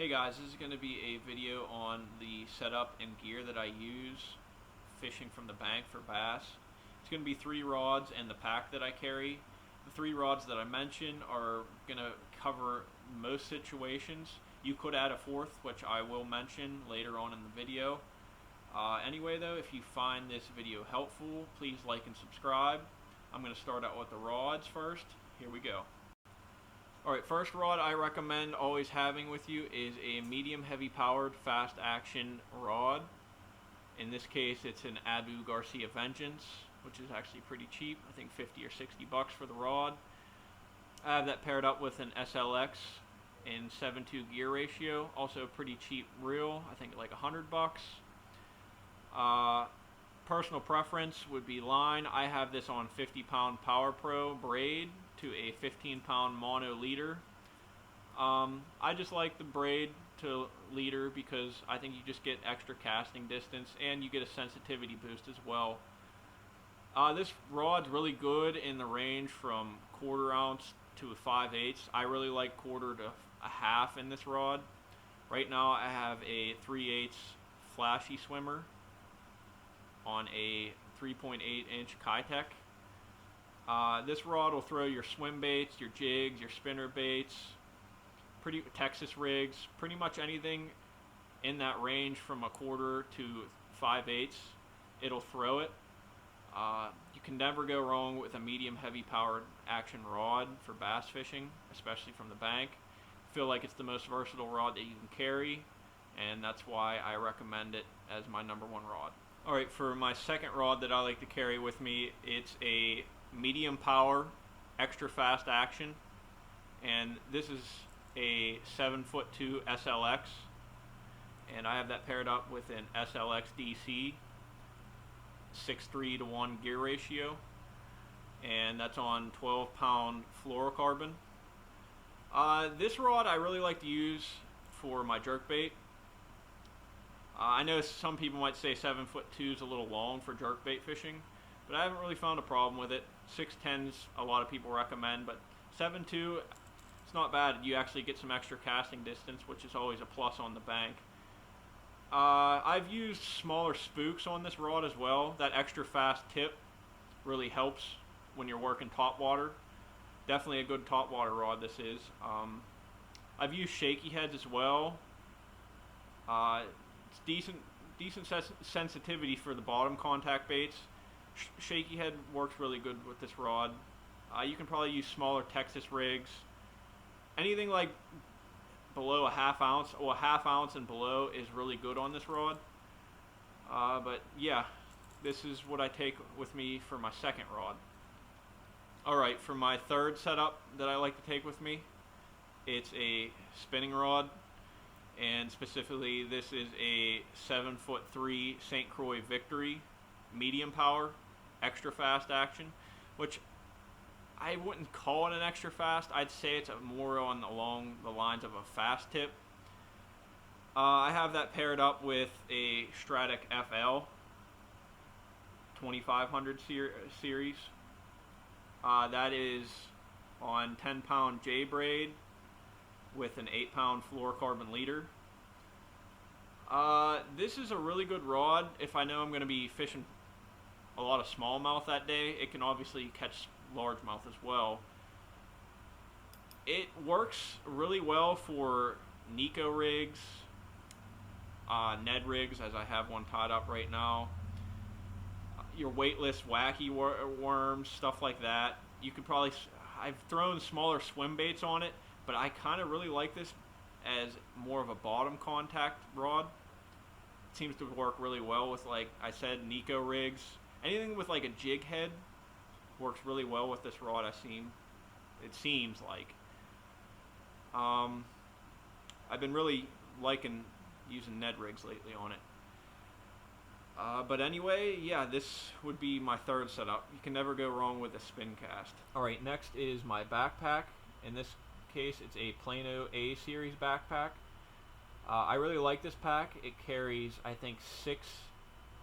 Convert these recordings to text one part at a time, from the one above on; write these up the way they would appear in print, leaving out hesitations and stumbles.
Hey guys, this is going to be a video on the setup and gear that I use fishing from the bank for bass. It's going to be 3 rods and the pack that I carry. The 3 rods that I mentioned are going to cover most situations. You could add a 4th, which I will mention later on in the video. Anyway though, if you find this video helpful, please like and subscribe. I'm going to start out with the rods first. Here we go. Alright, first rod I recommend always having with you is a medium heavy powered fast action rod. In this case it's an Abu Garcia Vengeance, which is actually pretty cheap. I think 50 or 60 bucks for the rod. I have that paired up with an SLX in 7:2 gear ratio, also a pretty cheap reel, I think like 100 bucks. Personal preference would be line. I have this on 50-pound Power Pro braid to a 15-pound mono leader. I just like the braid to leader because I think you just get extra casting distance and you get a sensitivity boost as well. This rod's really good in the range from 1/4 ounce to a 5/8. I really like 1/4 to a half in this rod. Right now I have a 3/8 flashy swimmer on a 3.8 inch Keitech. This rod will throw your swim baits, your jigs, your spinner baits, Texas rigs, pretty much anything in that range from a 1/4 to 5/8. It'll throw it. You can never go wrong with a medium heavy powered action rod for bass fishing, especially from the bank. I feel like it's the most versatile rod that you can carry, and that's why I recommend it as my #1 rod. Alright, for my second rod that I like to carry with me, it's a medium power, extra fast action, and this is a 7'2" SLX, and I have that paired up with an SLX DC 6:3 to 1 gear ratio, and that's on 12-pound fluorocarbon. This rod I really like to use for my jerkbait. I know some people might say 7'2" is a little long for jerkbait fishing, but I haven't really found a problem with it. 6'10's a lot of people recommend, but 7'2", it's not bad. You actually get some extra casting distance, which is always a plus on the bank. I've used smaller spooks on this rod as well. That extra fast tip really helps when you're working top water. Definitely a good top water rod this is. I've used shaky heads as well. It's decent sensitivity for the bottom contact baits. Shaky head works really good with this rod. You can probably use smaller Texas rigs. Anything like below a 1/2 ounce, or a 1/2 ounce and below is really good on this rod. But yeah, this is what I take with me for my second rod. Alright, for my third setup that I like to take with me, it's a spinning rod. And specifically this is a 7'3" St. Croix Victory medium power extra fast action, which I wouldn't call it an extra fast. I'd say it's more along the lines of a fast tip. I have that paired up with a Stratic FL 2500 series. That is on 10-pound J braid with an 8-pound fluorocarbon leader. This is a really good rod if I know I'm going to be fishing a lot of smallmouth that day. It can obviously catch largemouth as well. It works really well for Nico rigs, Ned rigs, as I have one tied up right now, your weightless wacky worms, stuff like that. You could probably, I've thrown smaller swim baits on it, but I kind of really like this as more of a bottom contact rod. It seems to work really well with, like I said, Nico rigs. Anything with like a jig head works really well with this rod. It seems like. I've been really liking using Ned rigs lately on it. But anyway, yeah, this would be my third setup. You can never go wrong with a spin cast. Alright, next is my backpack. In this case, it's a Plano A series backpack. I really like this pack. It carries, I think, 6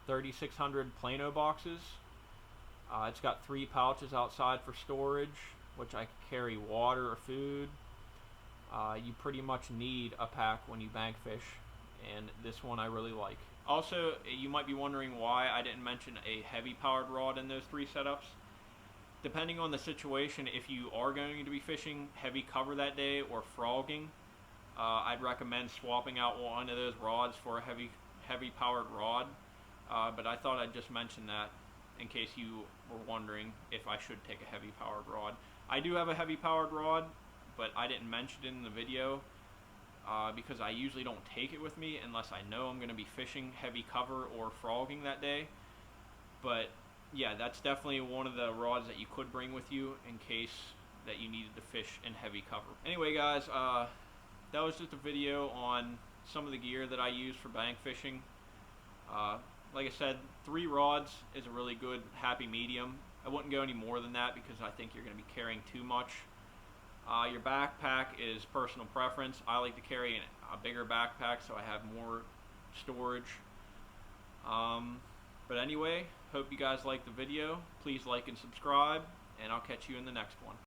3600 Plano boxes. It's got 3 pouches outside for storage, which I can carry water or food. you pretty much need a pack when you bank fish, and this one I really like. Also, you might be wondering why I didn't mention a heavy powered rod in those 3 setups. Depending on the situation, if you are going to be fishing heavy cover that day or frogging, I'd recommend swapping out one of those rods for a heavy powered rod. But I thought I'd just mention that in case you were wondering if I should take a heavy powered rod. I do have a heavy powered rod, but I didn't mention it in the video because I usually don't take it with me unless I know I'm going to be fishing heavy cover or frogging that day. But yeah, that's definitely one of the rods that you could bring with you in case that you needed to fish in heavy cover. Anyway guys, that was just a video on some of the gear that I use for bank fishing. Like I said, 3 rods is a really good happy medium. I wouldn't go any more than that because I think you're going to be carrying too much. Your backpack is personal preference. I like to carry a bigger backpack so I have more storage. But anyway, hope you guys liked the video. Please like and subscribe, and I'll catch you in the next one.